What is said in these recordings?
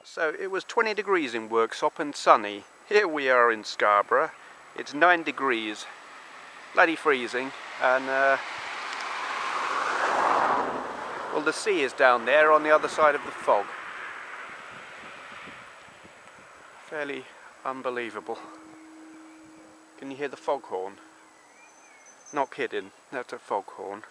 So it was 20 degrees in Worksop and sunny. Here we are in Scarborough. It's 9 degrees, bloody freezing, and well, the sea is down there on the other side of the fog. Fairly unbelievable. Can you hear the foghorn? Not kidding, that's a foghorn.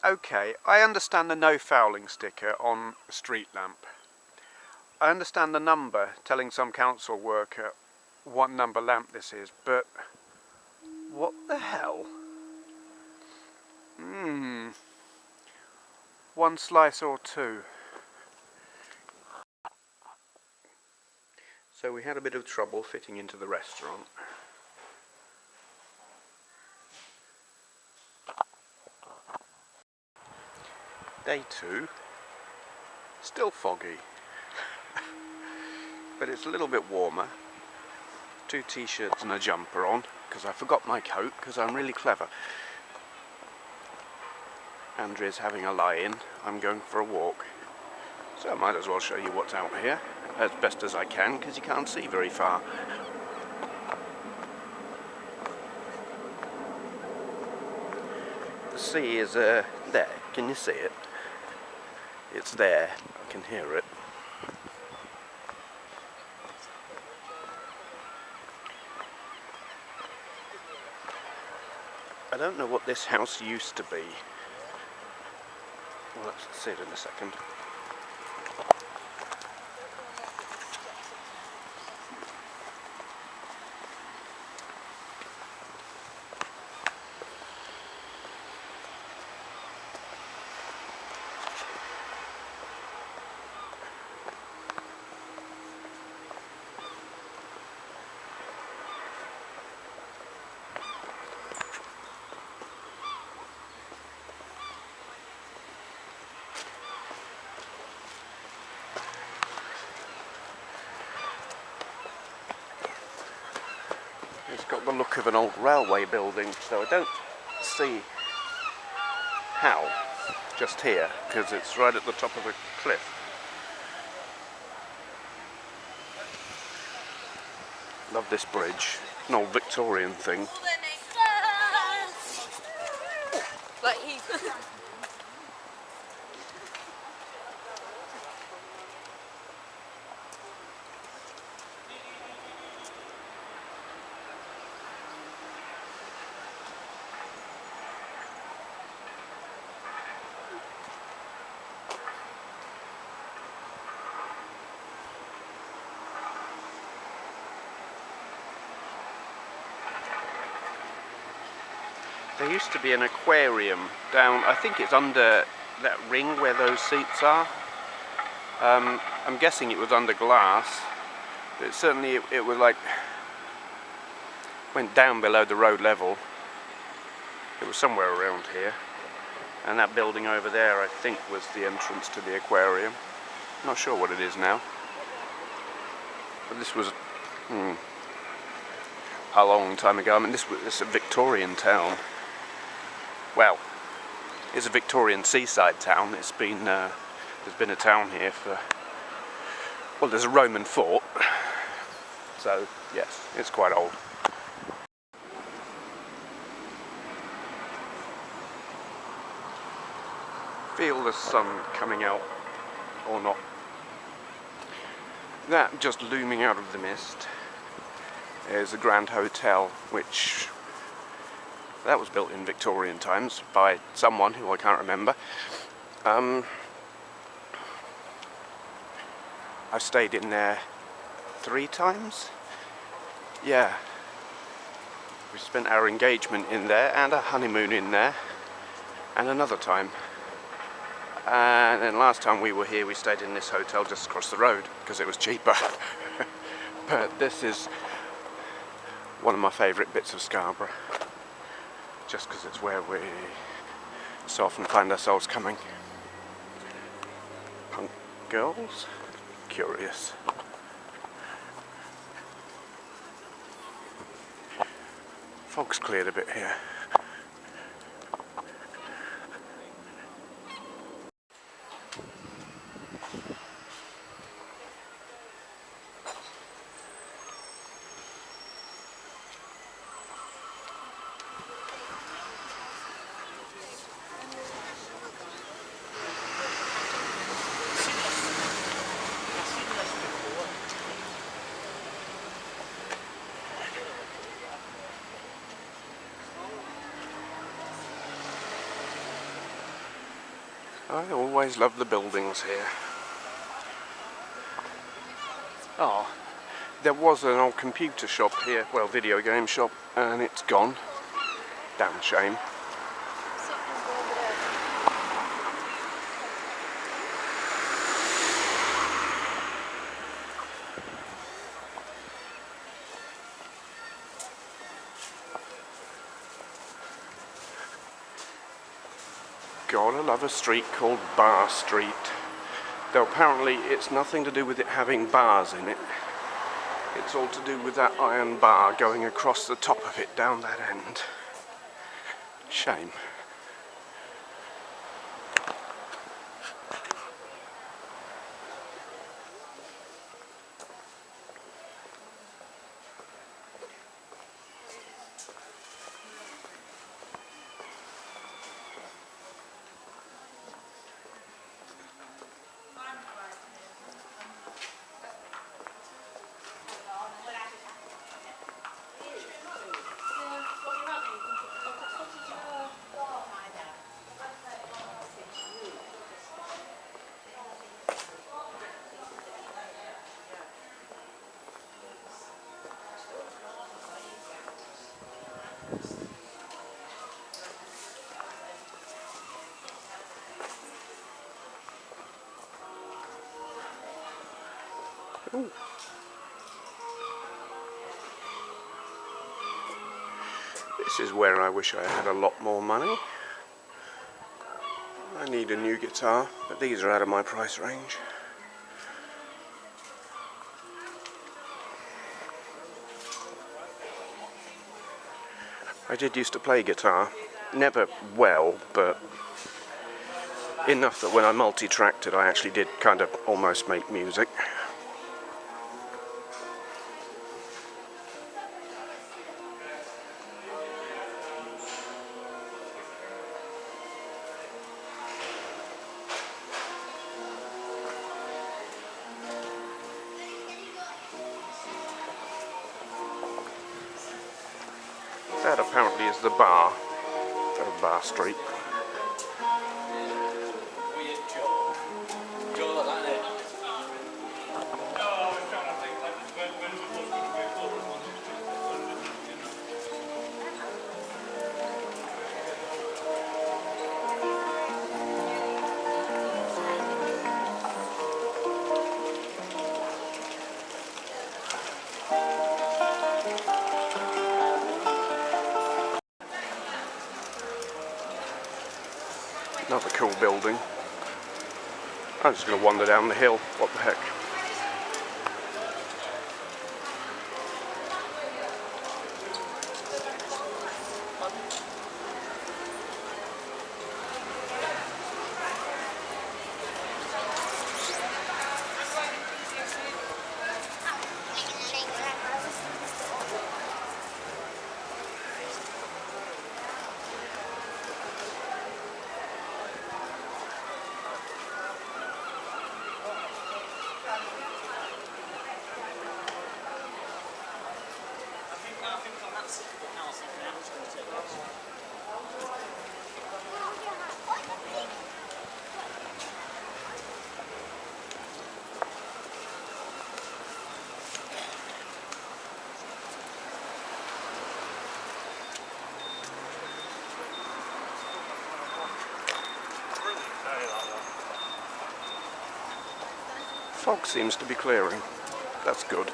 Okay, I understand the no fouling sticker on a street lamp. I understand the number telling some council worker what number lamp this is, but what the hell? One slice or two. So we had a bit of trouble fitting into the restaurant. Day 2, still foggy, but it's a little bit warmer. 2 t-shirts and a jumper on, because I forgot my coat, because I'm really clever. Andrea's having a lie-in, I'm going for a walk. So I might as well show you what's out here, as best as I can, because you can't see very far. The sea is there, can you see it? It's there, I can hear it. I don't know what this house used to be. Well, let's see it in a second. It's got the look of an old railway building, so I don't see how just here, because it's right at the top of a cliff. Love this bridge, an old Victorian thing. Like he. There used to be an aquarium down, I think it's under that ring where those seats are. I'm guessing it was under glass, but certainly it was like, went down below the road level. It was somewhere around here. And that building over there, I think, was the entrance to the aquarium. Not sure what it is now. But this was a long time ago. I mean, this was a Victorian town. Well, it's a Victorian seaside town. It's been there's been a town here for, well, there's a Roman fort, so yes, it's quite old. Feel the sun coming out or not. That just looming out of the mist is the Grand Hotel, which that was built in Victorian times by someone who I can't remember. I've stayed in there 3 times. Yeah. We spent our engagement in there and a honeymoon in there, and another time. And then last time we were here we stayed in this hotel just across the road because it was cheaper. But this is one of my favourite bits of Scarborough, just because it's where we So often find ourselves coming. Punk girls? Curious. Fog's cleared a bit here. I always love the buildings here. Oh, there was an old computer shop here, well, video game shop, and it's gone. Damn shame. Gotta love a street called Bar Street. Though apparently it's nothing to do with it having bars in it. It's all to do with that iron bar going across the top of it down that end. Shame. Ooh. This is where I wish I had a lot more money. I need a new guitar, but these are out of my price range. I did used to play guitar, never well, but enough that when I multi-tracked it I actually did kind of almost make music. That apparently is the bar of Bar Street. Another cool building. I'm just going to wander down the hill. What the heck? Fog seems to be clearing. That's good.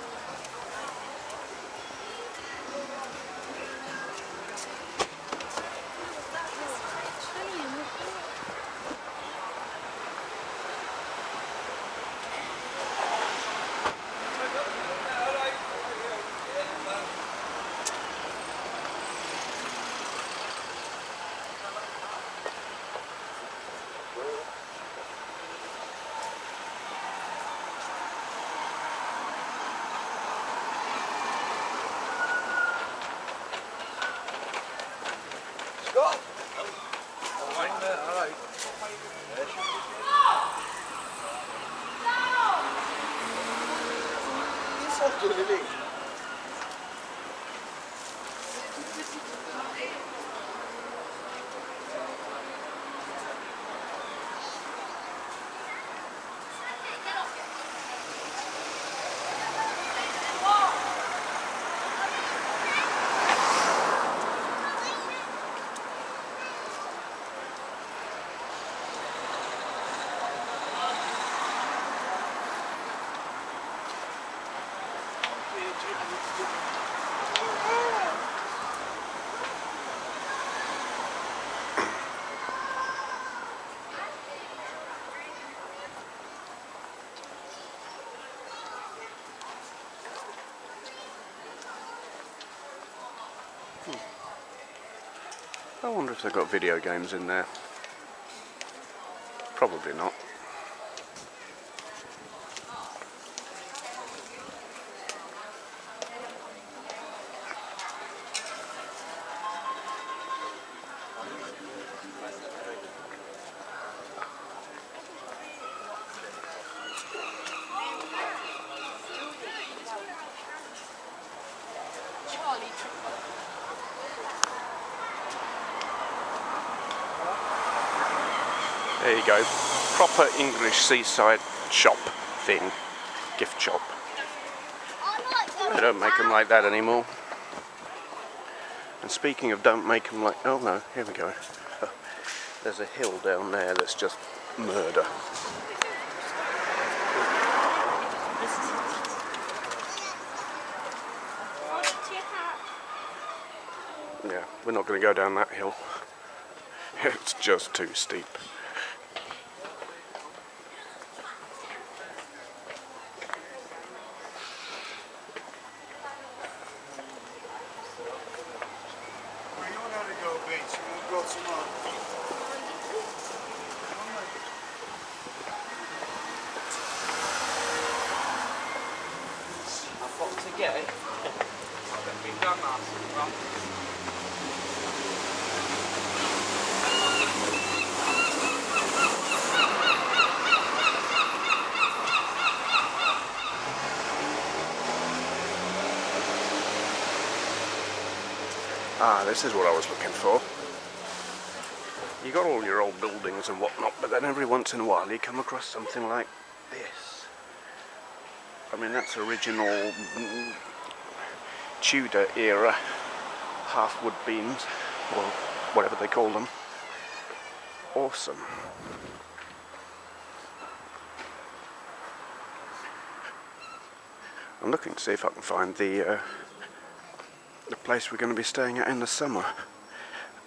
I wonder if they've got video games in there. Probably not. There you go. Proper English seaside shop thing. Gift shop. They don't make them like that anymore. And speaking of don't make them like... Oh no, here we go. There's a hill down there that's just murder. Yeah, we're not going to go down that hill. It's just too steep. Ah, this is what I was looking for. You got all your old buildings and whatnot, but then every once in a while you come across something like this. I mean, that's original Tudor era half wood beams, or whatever they call them. Awesome. I'm looking to see if I can find the place we're going to be staying at in the summer.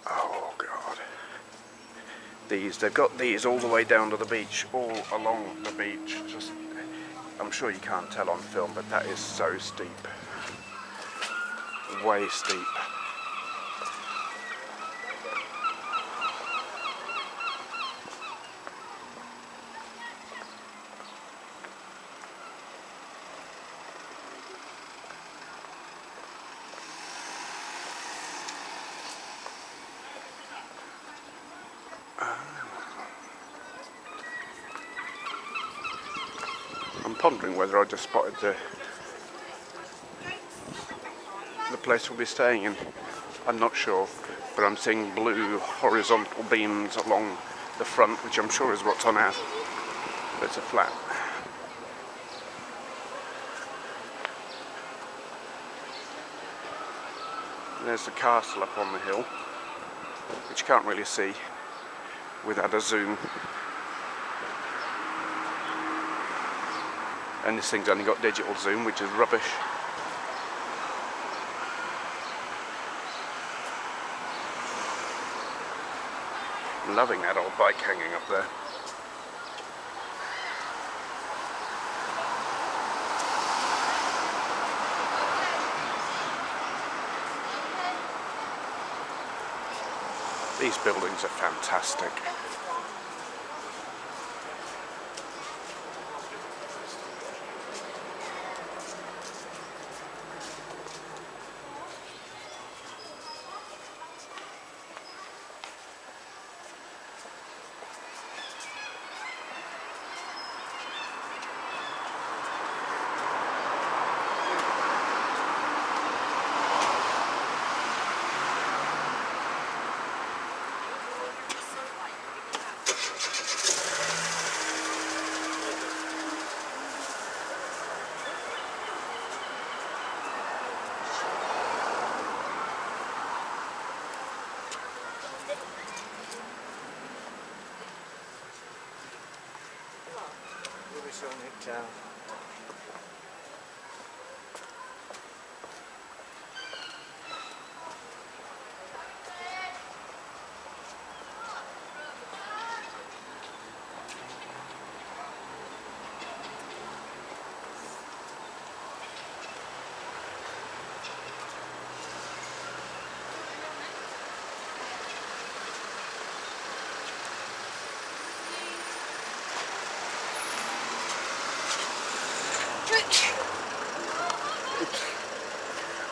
Oh God. They've got these all the way down to the beach, all along the beach. Just, I'm sure you can't tell on film, but that is so steep. Way steep. I'm pondering whether I just spotted the place we'll be staying in. I'm not sure, but I'm seeing blue horizontal beams along the front, which I'm sure is what's on ours. But it's a flat. And there's the castle up on the hill, which you can't really see without a zoom. And this thing's only got digital zoom, which is rubbish. I'm loving that old bike hanging up there. These buildings are fantastic.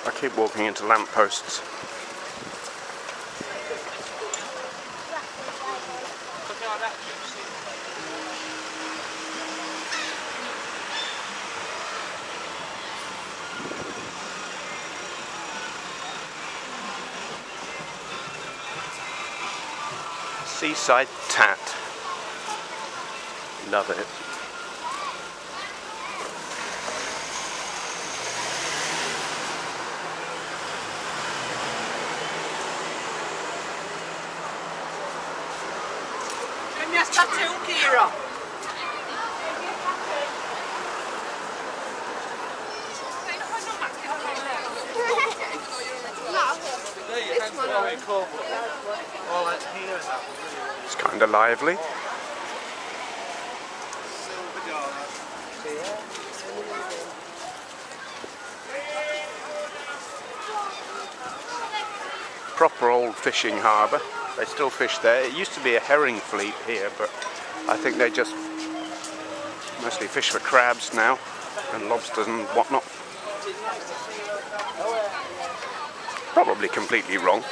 I keep walking into lampposts. Seaside tat. Love it. It's kind of lively. Proper old fishing harbour. They still fish there. It used to be a herring fleet here, but I think they just mostly fish for crabs now and lobsters and whatnot. Probably completely wrong.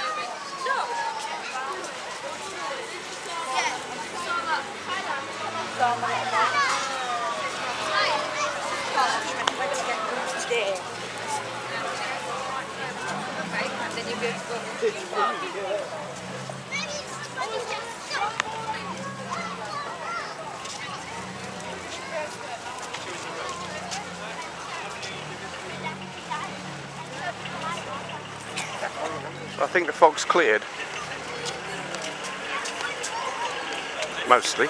I think the fog's cleared. Mostly.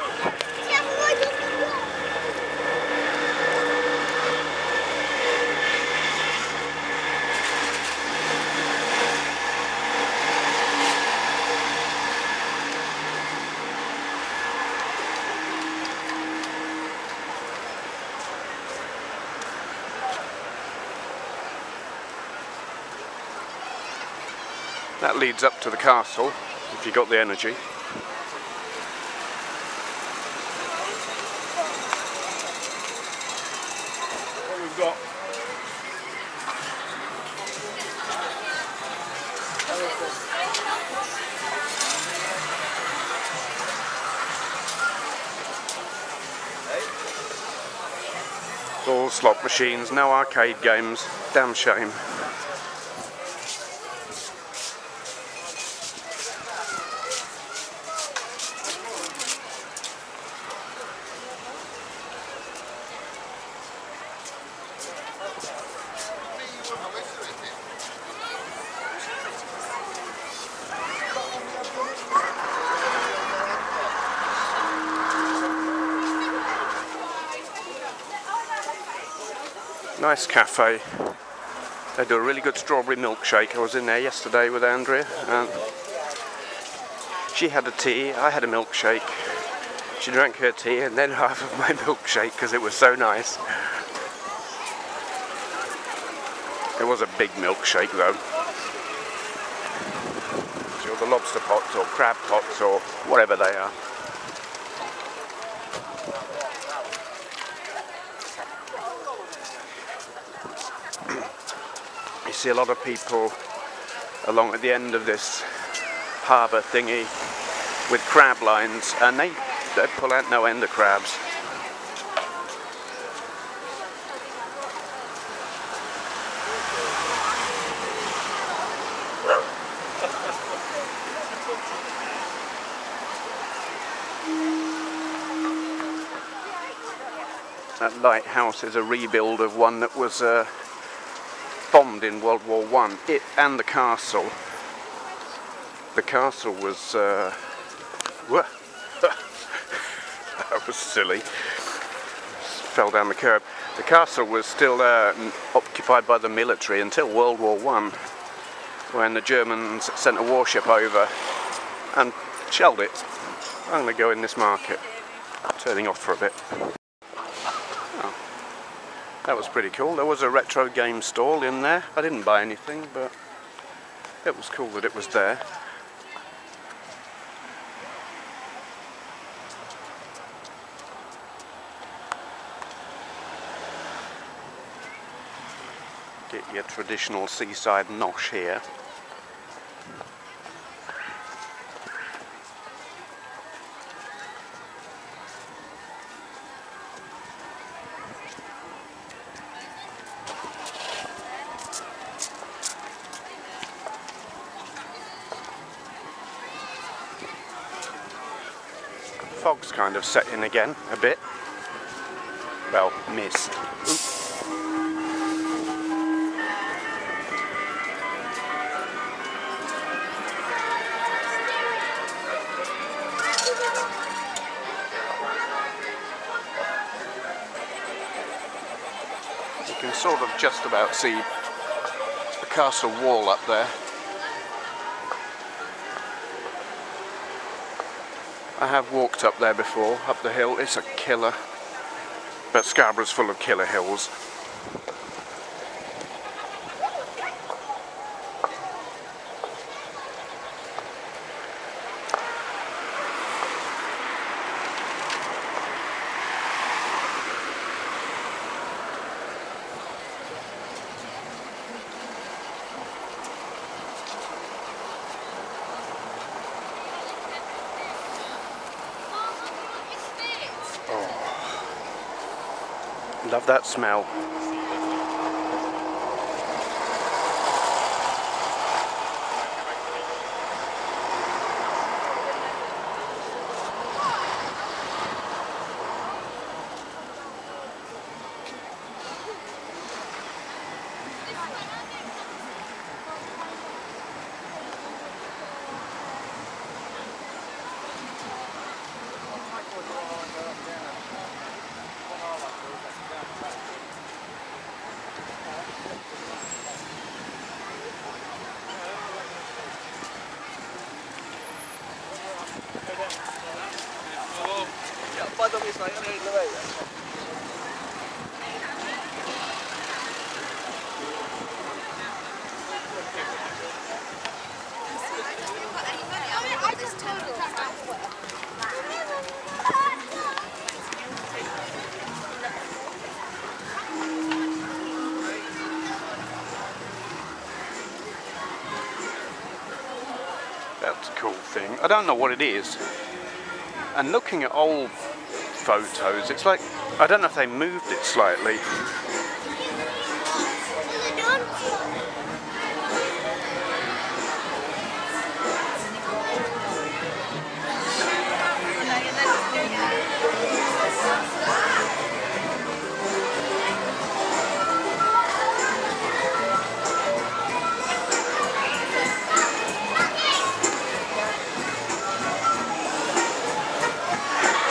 That leads up to the castle, if you got the energy. What we've got. All slot machines, no arcade games. Damn shame. Nice cafe. They do a really good strawberry milkshake. I was in there yesterday with Andrea and she had a tea, I had a milkshake. She drank her tea and then half of my milkshake because it was so nice. It was a big milkshake though. So the lobster pots or crab pots or whatever they are. You see a lot of people along at the end of this harbour thingy with crab lines, and they pull out no end of crabs. That lighthouse is a rebuild of one that was bombed in World War I. It and the castle. The castle was that was silly. fell down the curb. The castle was still occupied by the military until World War I, when the Germans sent a warship over and shelled it. I'm going to go in this market. Turning off for a bit. Oh, that was pretty cool. There was a retro game stall in there. I didn't buy anything, but it was cool that it was there. Get your traditional seaside nosh here. Fog's kind of set in again a bit. Well, mist. Oops. You can sort of just about see the castle wall up there. I have walked up there before, up the hill. It's a killer, but Scarborough's full of killer hills. Love that smell. That's a cool thing. I don't know what it is. And looking at old photos, it's like, I don't know if they moved it slightly.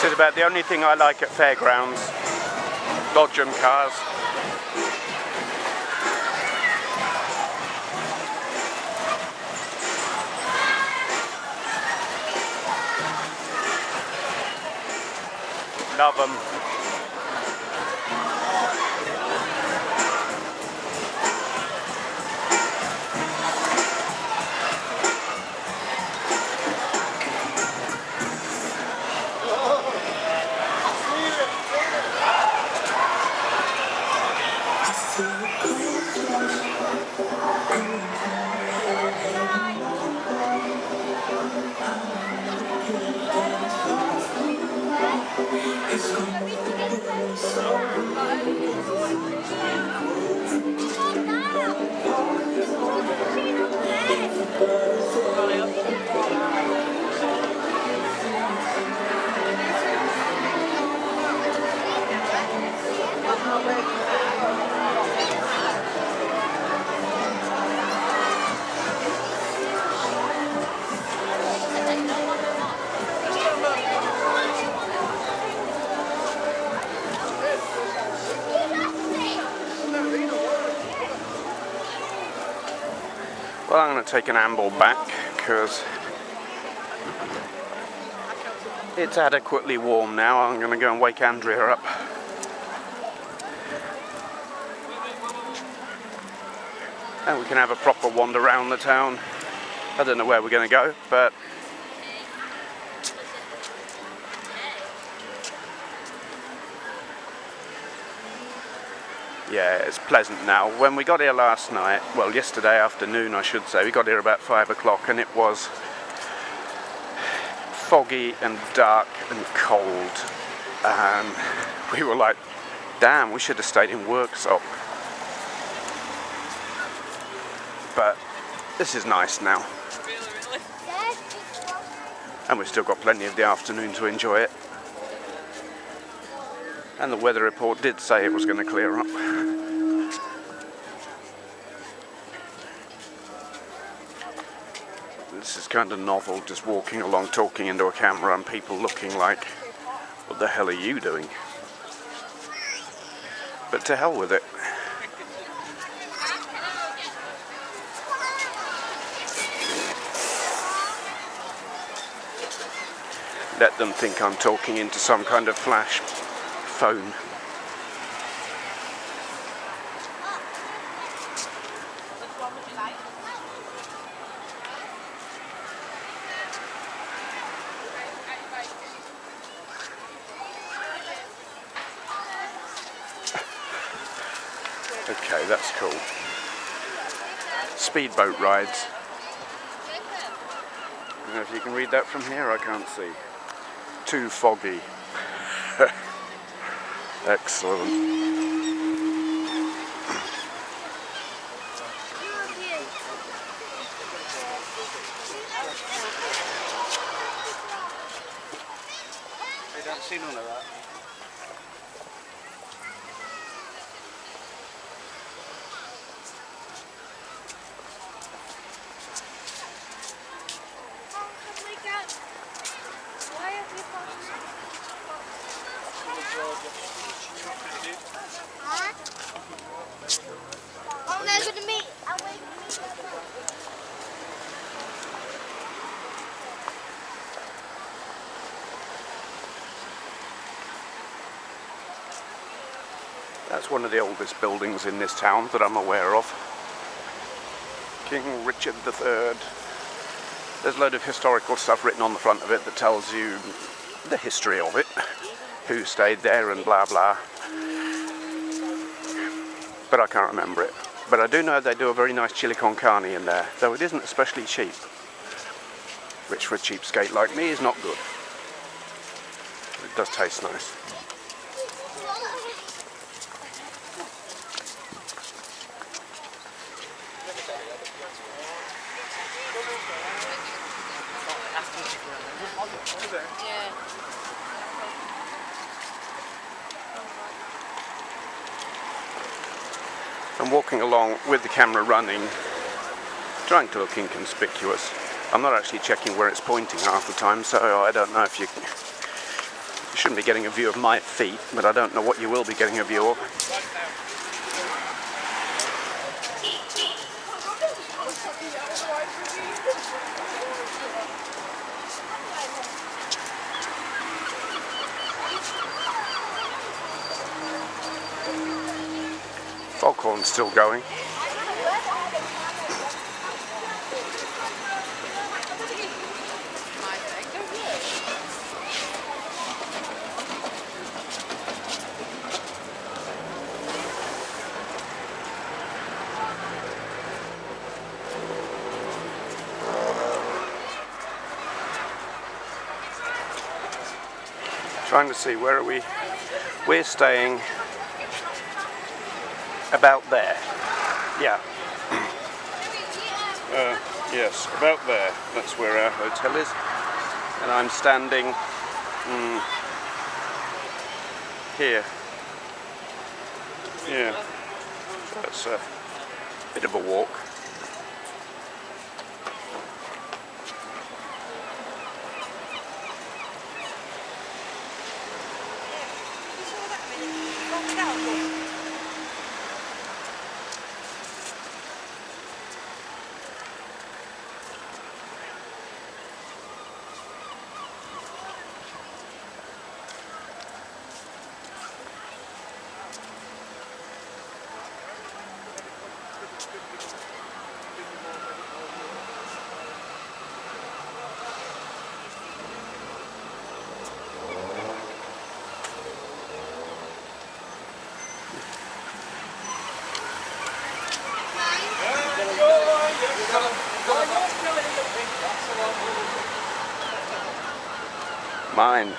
It's about the only thing I like at fairgrounds. Dodgem cars. Love them. Well, I'm going to take an amble back because it's adequately warm now. I'm going to go and wake Andrea up. And we can have a proper wander around the town. I don't know where we're going to go, but yeah, it's pleasant now. When we got here last night, well, yesterday afternoon I should say, we got here about 5 o'clock and it was foggy and dark and cold. We were like, damn, we should have stayed in Worksop. But this is nice now. Really? And we've still got plenty of the afternoon to enjoy it. And the weather report did say it was going to clear up. This is kind of novel, just walking along talking into a camera and people looking like, what the hell are you doing? But to hell with it. Let them think I'm talking into some kind of flash phone. Okay, that's cool. Speedboat rides. I don't know if you can read that from here, I can't see. Too foggy. Excellent. I don't see none of that. Oh, they're going to meet. I'm waiting to meet them. That's one of the oldest buildings in this town that I'm aware of. King Richard III. There's a load of historical stuff written on the front of it that tells you the history of it, who stayed there and blah blah. But I can't remember it. But I do know they do a very nice chili con carne in there, though it isn't especially cheap, which for a cheapskate like me is not good. It does taste nice. Yeah. I'm walking along with the camera running, trying to look inconspicuous. I'm not actually checking where it's pointing half the time, so I don't know if you shouldn't be getting a view of my feet, but I don't know what you will be getting a view of. Foghorn's still going. Trying to see, where are we? We're staying about there. Yeah. Yes, about there. That's where our hotel is. And I'm standing here. Yeah. That's a bit of a walk. mine.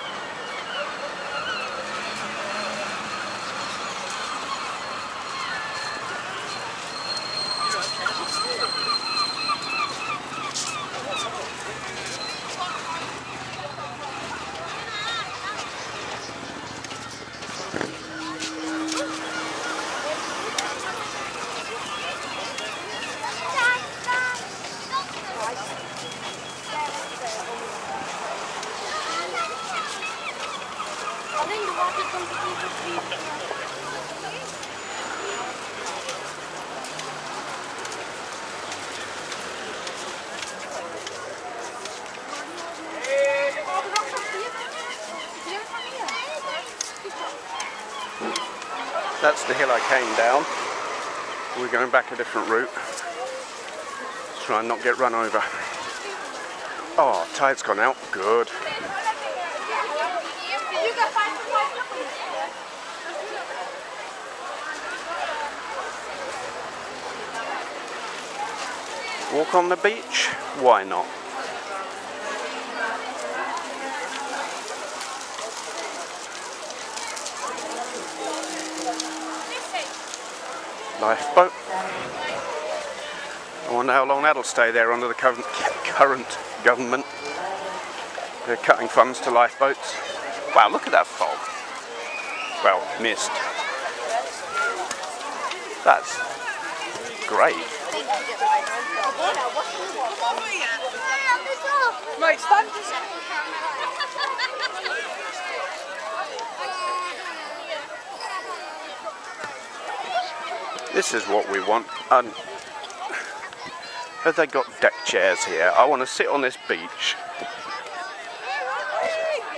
I think the water comes to That's the hill I came down. We're going back a different route. Try and not get run over. Oh, tide's gone out. Good. Walk on the beach? Why not? Lifeboat. I wonder how long that'll stay there under the current government. They're cutting funds to lifeboats. Wow, look at that fog. Well, mist. That's great. Mate, stand. This is what we want. And have they got deck chairs here? I want to sit on this beach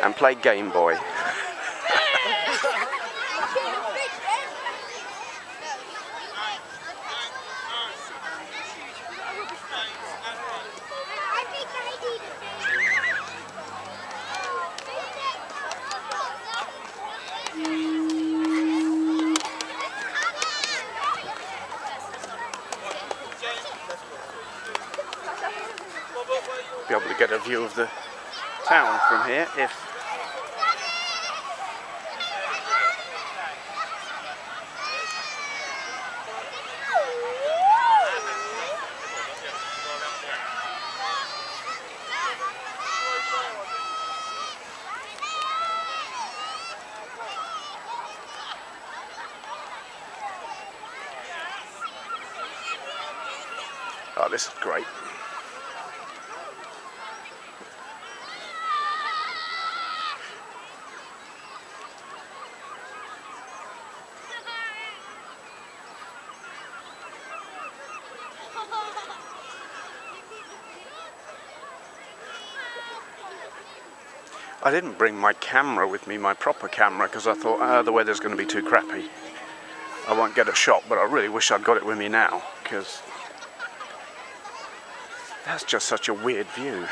and play Game Boy. Be able to get a view of the town from here if oh, this is great. I didn't bring my camera with me, my proper camera, because I thought the weather's going to be too crappy. I won't get a shot, but I really wish I'd got it with me now, because that's just such a weird view.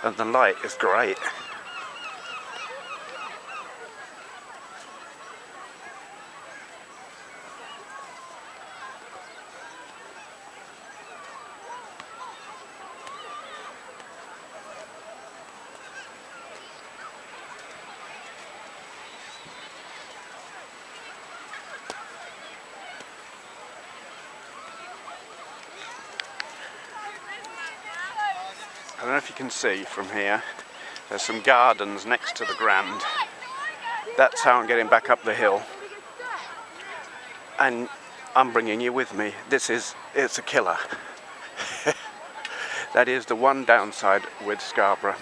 And the light is great. I don't know if you can see from here, there's some gardens next to the Grand. That's how I'm getting back up the hill. And I'm bringing you with me. It's a killer. That is the one downside with Scarborough.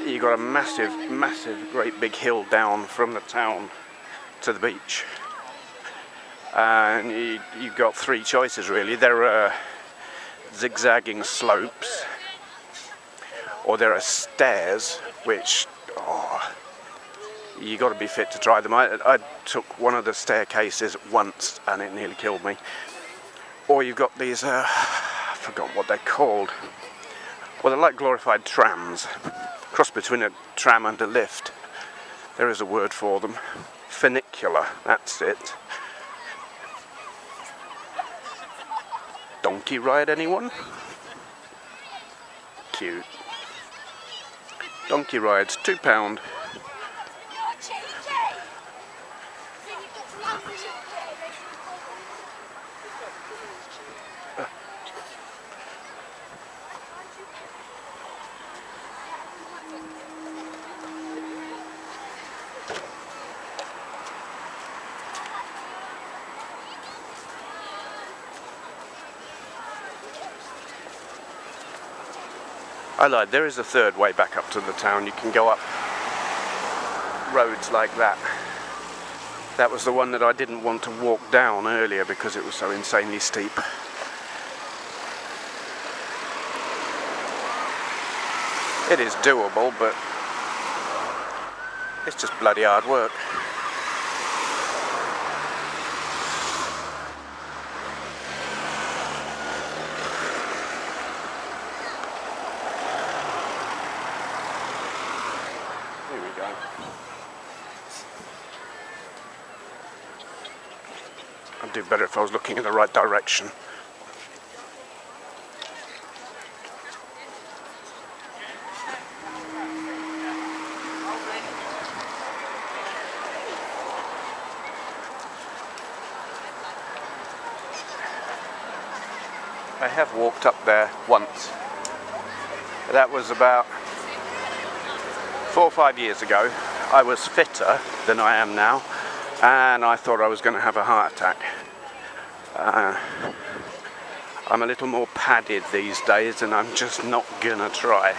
You've got a massive, great big hill down from the town to the beach. And you've got three choices really. There are zigzagging slopes, or there are stairs, which, oh, you got to be fit to try them. I took one of the staircases once and it nearly killed me. Or you've got these, I forgot what they're called. Well, they're like glorified trams, cross between a tram and a lift. There is a word for them. Funicular, that's it. Donkey ride, anyone? cute. Donkey rides, £2. I lied, there is a third way back up to the town. You can go up roads like that. That was the one that I didn't want to walk down earlier because it was so insanely steep. It is doable, but it's just bloody hard work. Here we go. I'd do better if I was looking in the right direction. I have walked up there once. That was about 4 or 5 years ago. I was fitter than I am now, and I thought I was going to have a heart attack. I'm a little more padded these days, and I'm just not gonna try.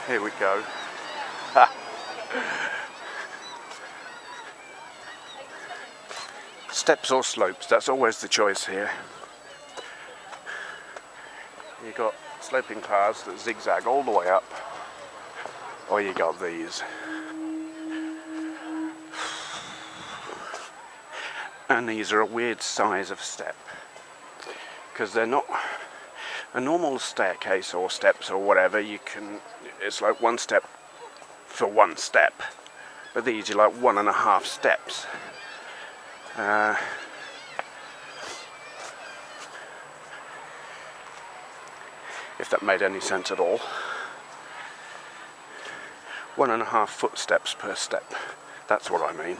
Here we go. Steps or slopes, that's always the choice here. You got sloping cars that zigzag all the way up, or you got these. And these are a weird size of step, because they're not a normal staircase or steps or whatever. You can, it's like one step for one step, but these are like 1.5 steps. If that made any sense at all. 1.5 footsteps per step. That's what I mean.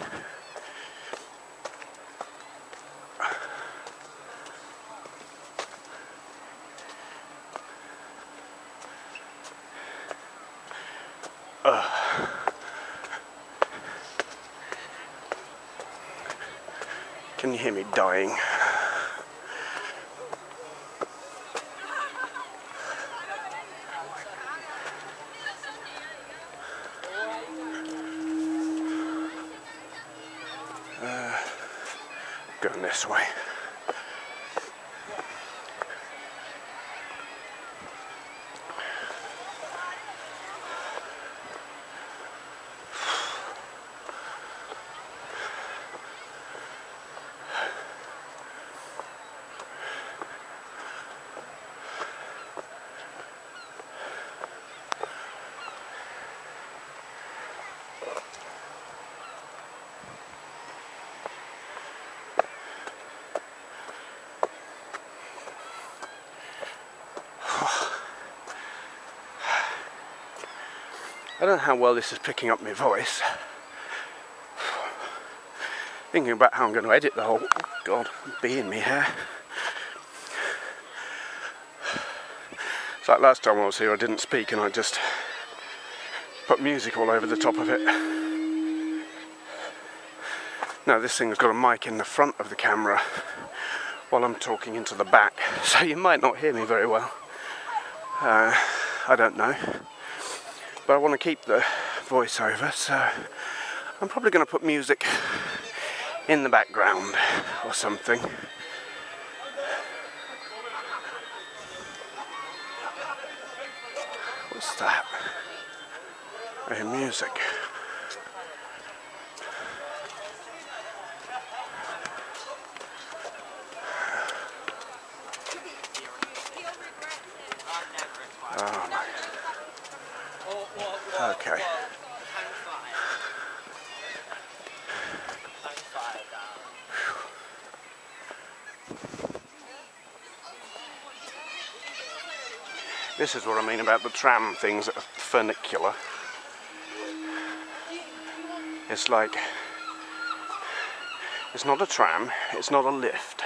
Can you hear me dying? Going this way. I don't know how well this is picking up my voice. Thinking about how I'm going to edit the whole... Oh God, bee in me hair. It's like last time I was here, I didn't speak and I just put music all over the top of it. Now this thing's got a mic in the front of the camera while I'm talking into the back, so you might not hear me very well. I don't know. But I want to keep the voiceover, so I'm probably going to put music in the background or something. What's that? I hear music. Okay. This is what I mean about the tram things that are funicular. It's like, it's not a tram, it's not a lift.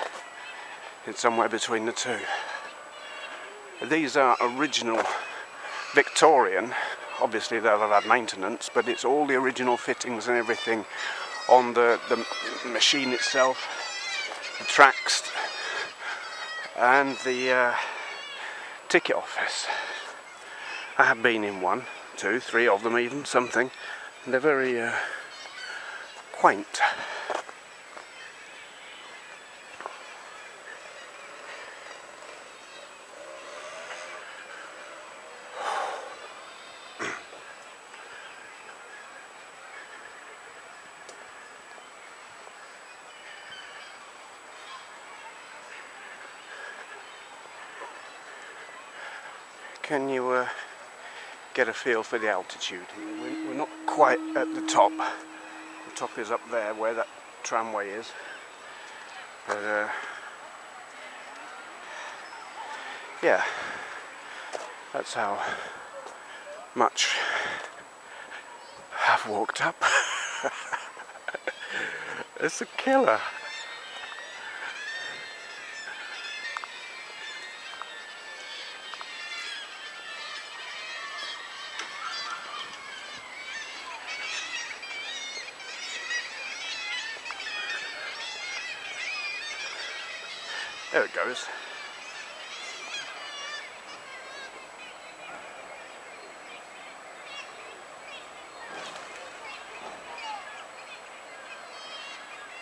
It's somewhere between the two. These are original Victorian. Obviously they'll have had maintenance, but it's all the original fittings and everything on the machine itself, the tracks, and the ticket office. I have been in 1, 2, 3 of them even, something, and they're very quaint. Can you get a feel for the altitude here? We're not quite at the top. The top is up there where that tramway is. But yeah, that's how much I've walked up. It's a killer. There it goes.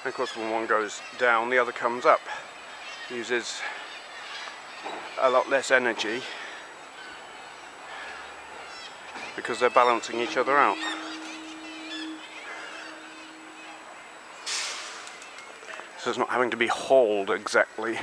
And of course when one goes down, the other comes up. Uses a lot less energy because they're balancing each other out. So it's not having to be hauled exactly.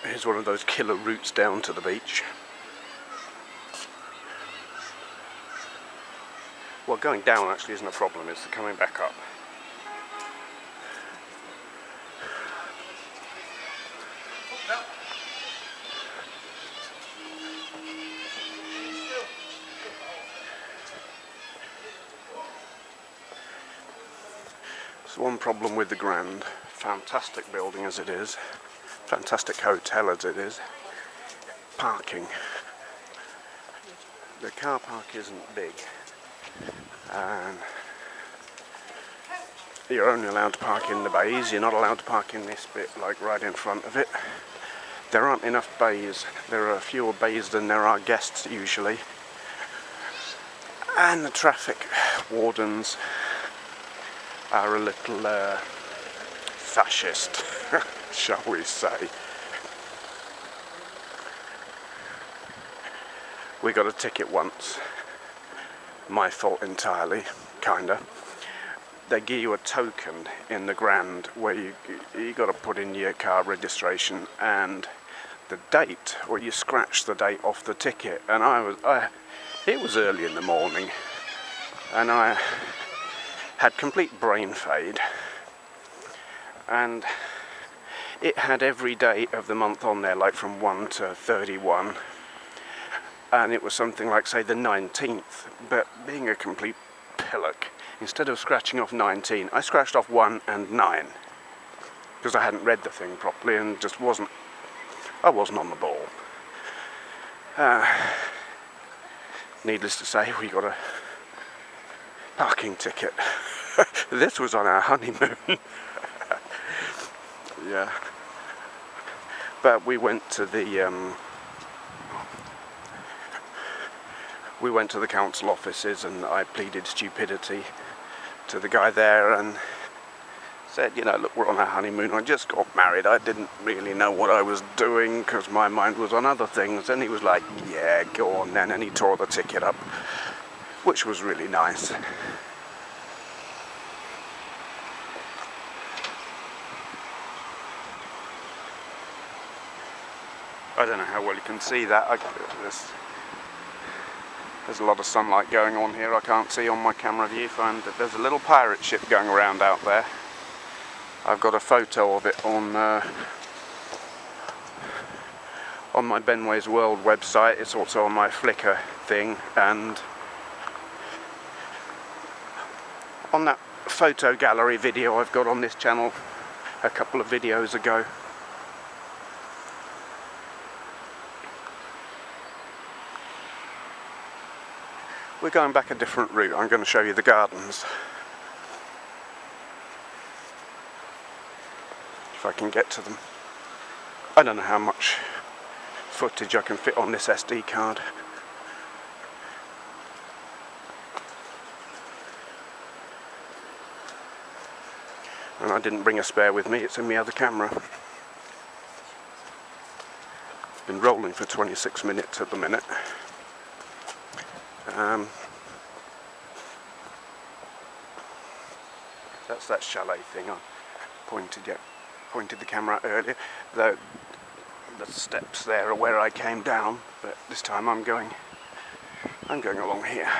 Here's one of those killer routes down to the beach. Well, going down actually isn't a problem, it's the coming back up. There's one problem with the Grand. Fantastic building as it is. Fantastic hotel as it is. Parking. The car park isn't big, and you're only allowed to park in the bays. You're not allowed to park in this bit, like right in front of it. There aren't enough bays. There are fewer bays than there are guests usually, and the traffic wardens are a little fascist, shall we say. We got a ticket once, my fault entirely, kinda. They give you a token in the Grand where you got to put in your car registration and the date, or you scratch the date off the ticket. And it was early in the morning, and I had complete brain fade, and it had every day of the month on there, like from 1 to 31, and it was something like, say, the 19th, but being a complete pillock, instead of scratching off 19, I scratched off 1 and 9, because I hadn't read the thing properly and just wasn't on the ball. Needless to say, we got a parking ticket. This was on our honeymoon. Yeah. But we went to the we went to the council offices and I pleaded stupidity to the guy there and said, you know, look, we're on our honeymoon, I just got married, I didn't really know what I was doing because my mind was on other things. And he was like, yeah, go on then, and he tore the ticket up, which was really nice. I don't know how well you can see that. There's a lot of sunlight going on here. I can't see on my camera viewfinder that there's a little pirate ship going around out there. I've got a photo of it on my Benway's World website. It's also on my Flickr thing, and on that photo gallery video I've got on this channel a couple of videos ago. We're going back a different route. I'm going to show you the gardens. If I can get to them. I don't know how much footage I can fit on this SD card. And I didn't bring a spare with me, it's in my other camera. Been rolling for 26 minutes at the minute. That's that chalet thing I pointed the camera out earlier. The steps there are where I came down, but this time I'm going along here.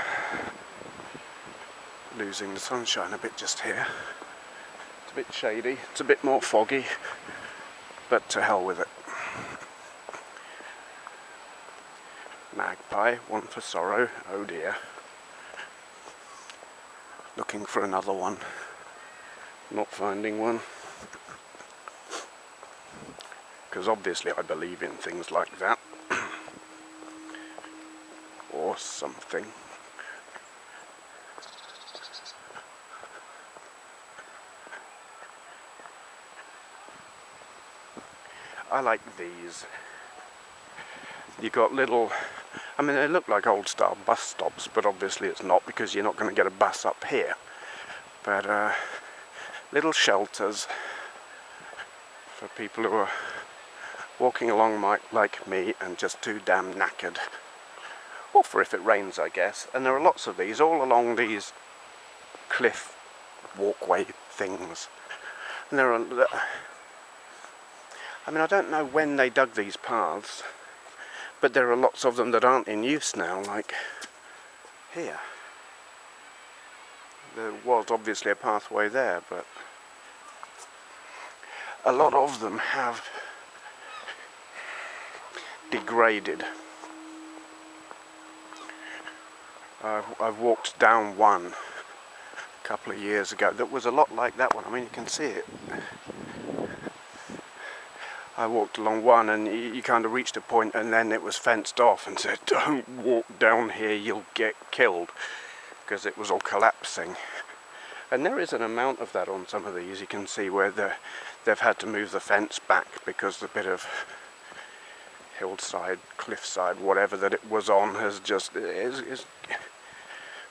Losing the sunshine a bit just here. It's a bit shady, it's a bit more foggy, but to hell with it. Magpie, one for sorrow, oh dear. Looking for another one, not finding one. Because obviously I believe in things like that. Or something. I like these. You got little, I mean they look like old style bus stops, but obviously it's not because you're not going to get a bus up here. But little shelters for people who are walking along like me and just too damn knackered. Or for if it rains, I guess. And there are lots of these all along these cliff walkway things. And there are, I mean I don't know when they dug these paths, but there are lots of them that aren't in use now, like here. There was obviously a pathway there, but a lot of them have degraded. I've walked down one a couple of years ago that was a lot like that one. I mean, you can see it. I walked along one and you kind of reached a point and then it was fenced off and said, don't walk down here, you'll get killed, because it was all collapsing. And there is an amount of that on some of these. You can see where they've had to move the fence back because the bit of hillside, cliffside, whatever that it was on has just is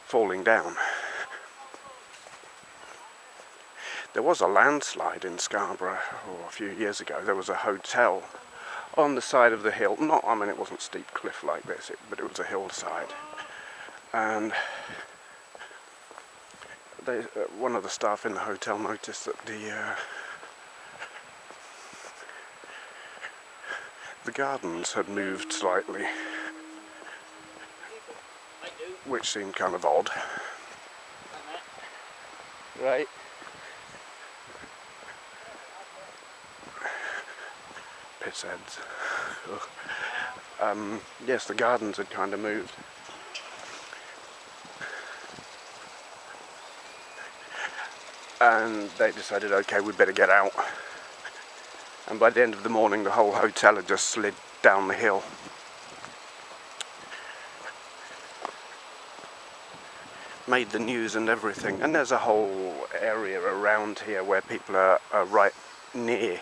falling down. There was a landslide in Scarborough a few years ago. There was a hotel on the side of the hill. Not, I mean, it wasn't steep cliff like this, but it was a hillside. And one of the staff in the hotel noticed that the gardens had moved slightly, which seemed kind of odd. Right. Pissheads. Yes, the gardens had kind of moved. And they decided, okay, we'd better get out. And by the end of the morning, the whole hotel had just slid down the hill. Made the news and everything. And there's a whole area around here where people are right near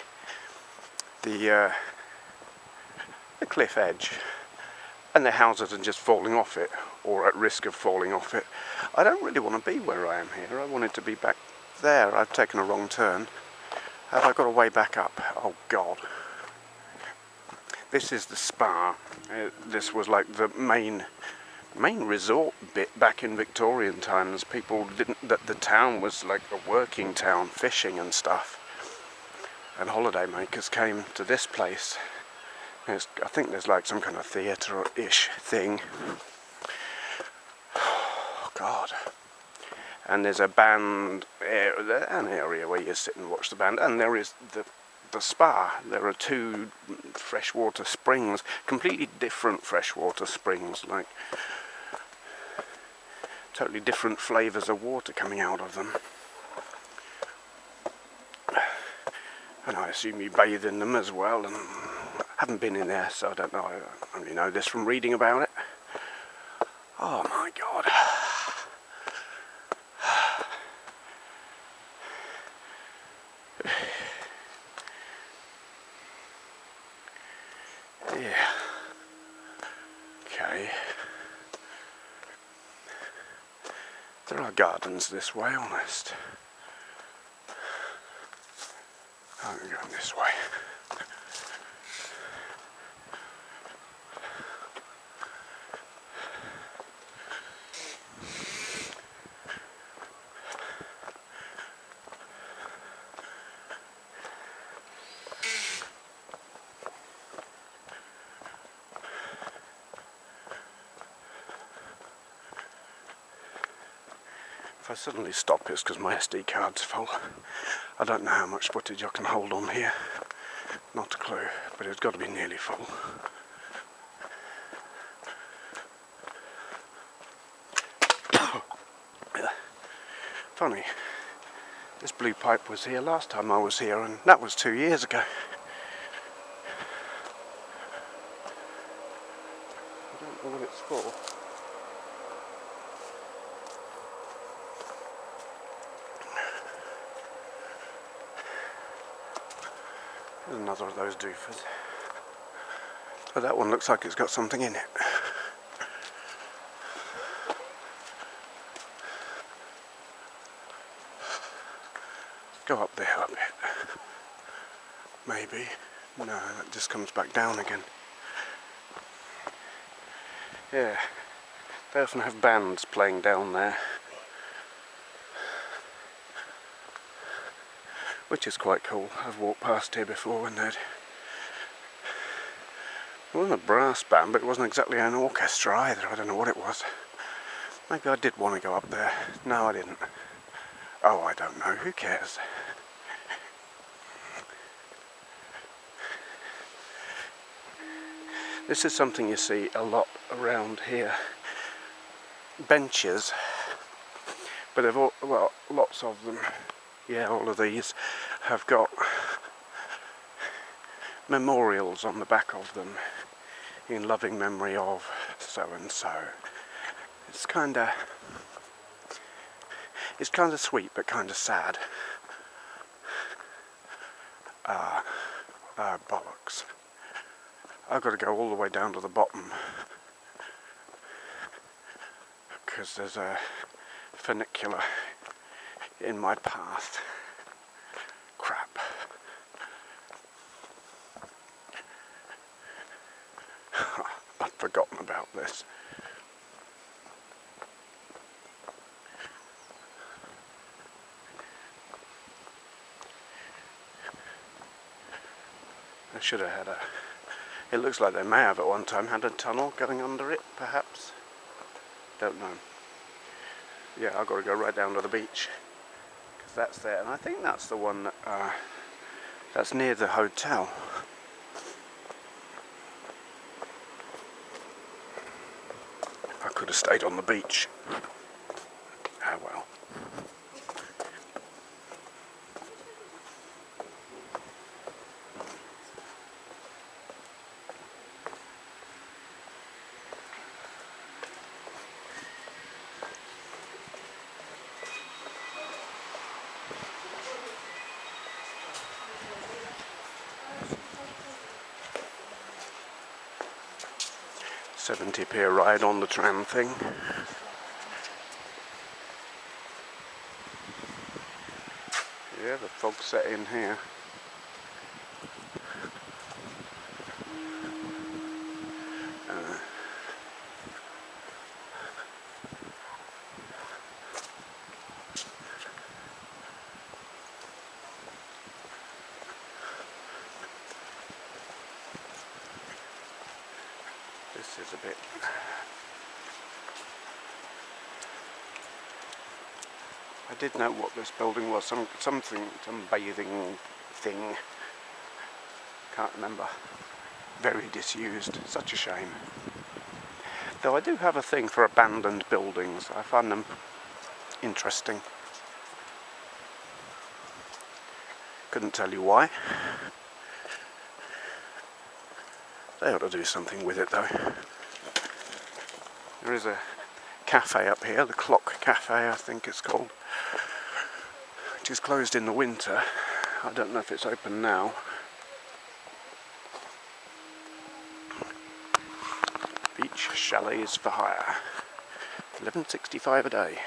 the cliff edge. and their houses are just falling off it, or at risk of falling off it. I don't really want to be where I am here. I wanted to be back there. I've taken a wrong turn. Have I got a way back up? Oh God. This is the spa. This was like the main resort bit back in Victorian times. People didn't, that the town was like a working town, fishing and stuff. And holiday makers came to this place. I think there's like some kind of theatre-ish thing. Oh God. And there's a band, an area where you sit and watch the band, and there is the spa. There are 2 freshwater springs, completely different freshwater springs, like totally different flavours of water coming out of them. And I assume you bathe in them as well, and I haven't been in there, so I don't know. I only know this from reading about it. Oh my God. Yeah. Okay. There are gardens this way, honest. I'm going this way. If I suddenly stop, it's because my SD card's full. I don't know how much footage I can hold on here. Not a clue, but it's got to be nearly full. Funny, this blue pipe was here last time I was here, and that was 2 years ago. I don't know what it's for. There's another of those doofers. But that one looks like it's got something in it. Go up there a bit. Maybe. No, that just comes back down again. Yeah. They often have bands playing down there. Which is quite cool. I've walked past here before when they'd... It wasn't a brass band, but it wasn't exactly an orchestra either. I don't know what it was. Maybe I did want to go up there. No, I didn't. Oh, I don't know. Who cares? This is something you see a lot around here. Benches. But they've all, well, lots of them. Yeah, all of these have got memorials on the back of them in loving memory of so and so. It's kind of sweet but kind of sad. Bollocks. I've got to go all the way down to the bottom because there's a funicular in my path. Crap. I'd forgotten about this. I should have had a... It looks like they may have at one time had a tunnel going under it, perhaps. Don't know. Yeah, I've got to go right down to the beach. Because that's there, and I think that's the one that, that's near the hotel. I could have stayed on the beach. Ah well. 70p a ride on the tram thing. Yeah, the fog set in here. This is a bit... I did know what this building was, some bathing thing. Can't remember. Very disused, such a shame. Though I do have a thing for abandoned buildings, I find them interesting. Couldn't tell you why. They ought to do something with it though. There is a cafe up here, the Clock Cafe I think it's called, which is closed in the winter. I don't know if it's open now. Beach chalets for hire, $11.65 a day.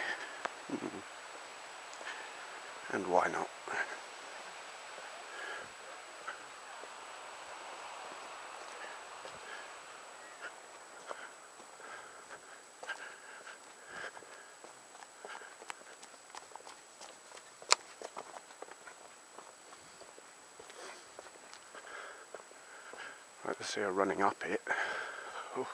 And why not? Like to see her running up it. Oh.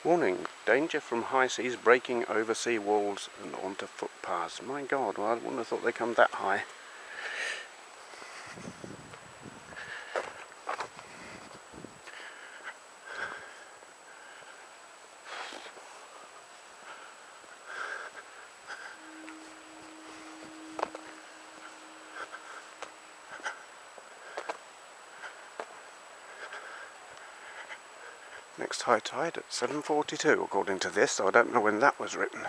Warning, danger from high seas breaking over sea walls and onto footpaths. My God, well, I wouldn't have thought they'd come that high. Next high tide at 7:42 according to this, so I don't know when that was written.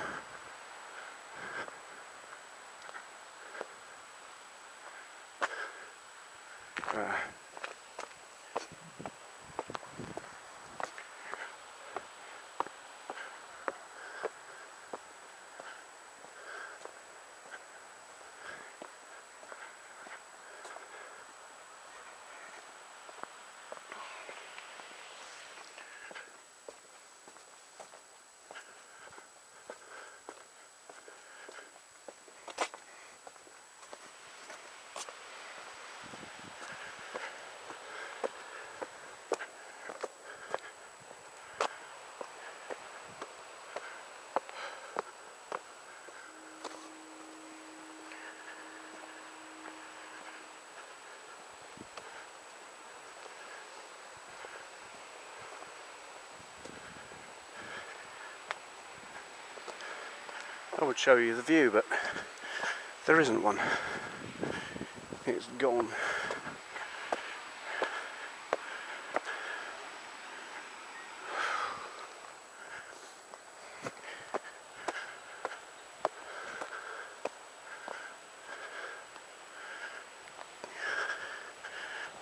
I would show you the view, but there isn't one. It's gone.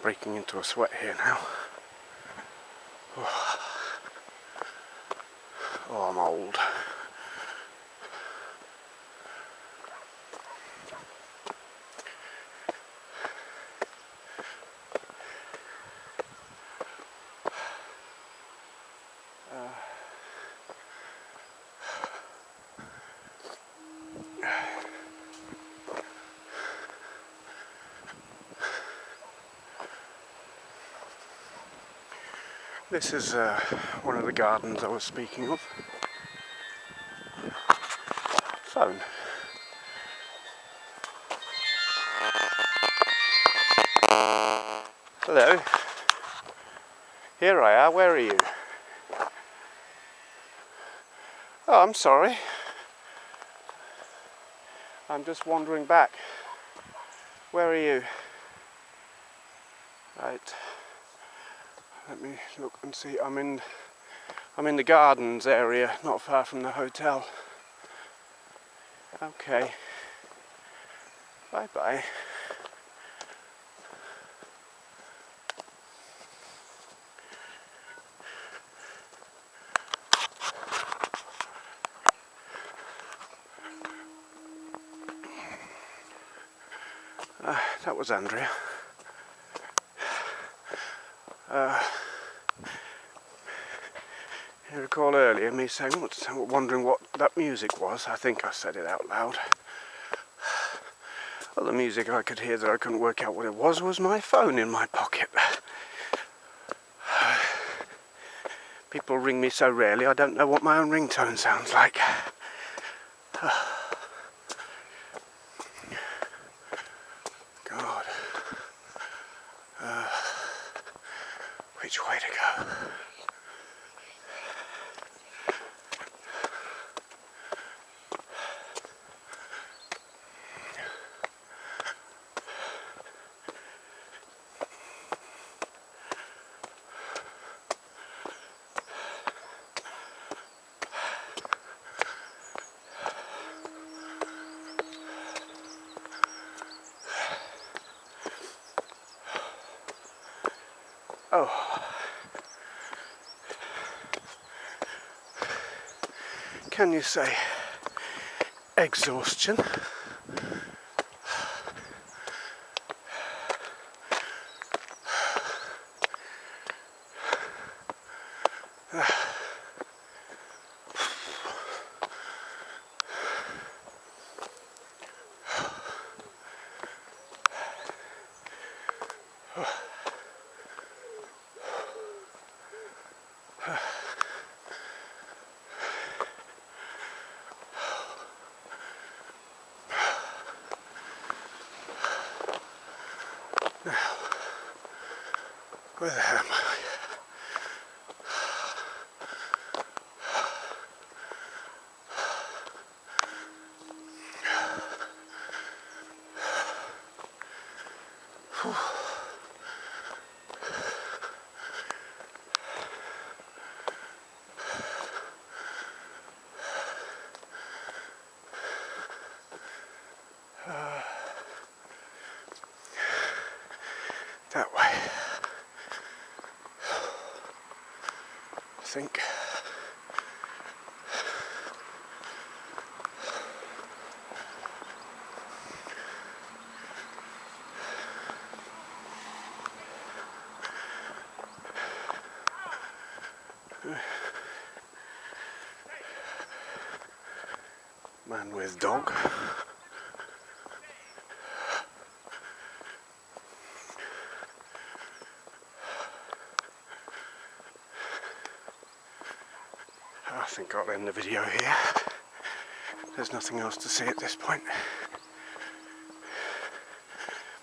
Breaking into a sweat here now. Oh, I'm old. This is one of the gardens I was speaking of. Phone. Hello. Here I are. Where are you? Oh, I'm sorry. I'm just wandering back. Where are you? Right. Let me look and see. I'm in the gardens area, not far from the hotel. Okay. Bye bye. That was Andrea. You recall earlier me saying, wondering what that music was. I think I said it out loud. Well, the music I could hear that I couldn't work out what it was my phone in my pocket. People ring me so rarely I don't know what my own ringtone sounds like. God. Which way to go? Oh. Can you say exhaustion? Where the hell am I? That way. I think. Man with dog. I think I'll end the video here. There's nothing else to see at this point.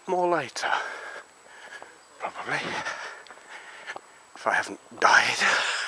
More later, probably, if I haven't died.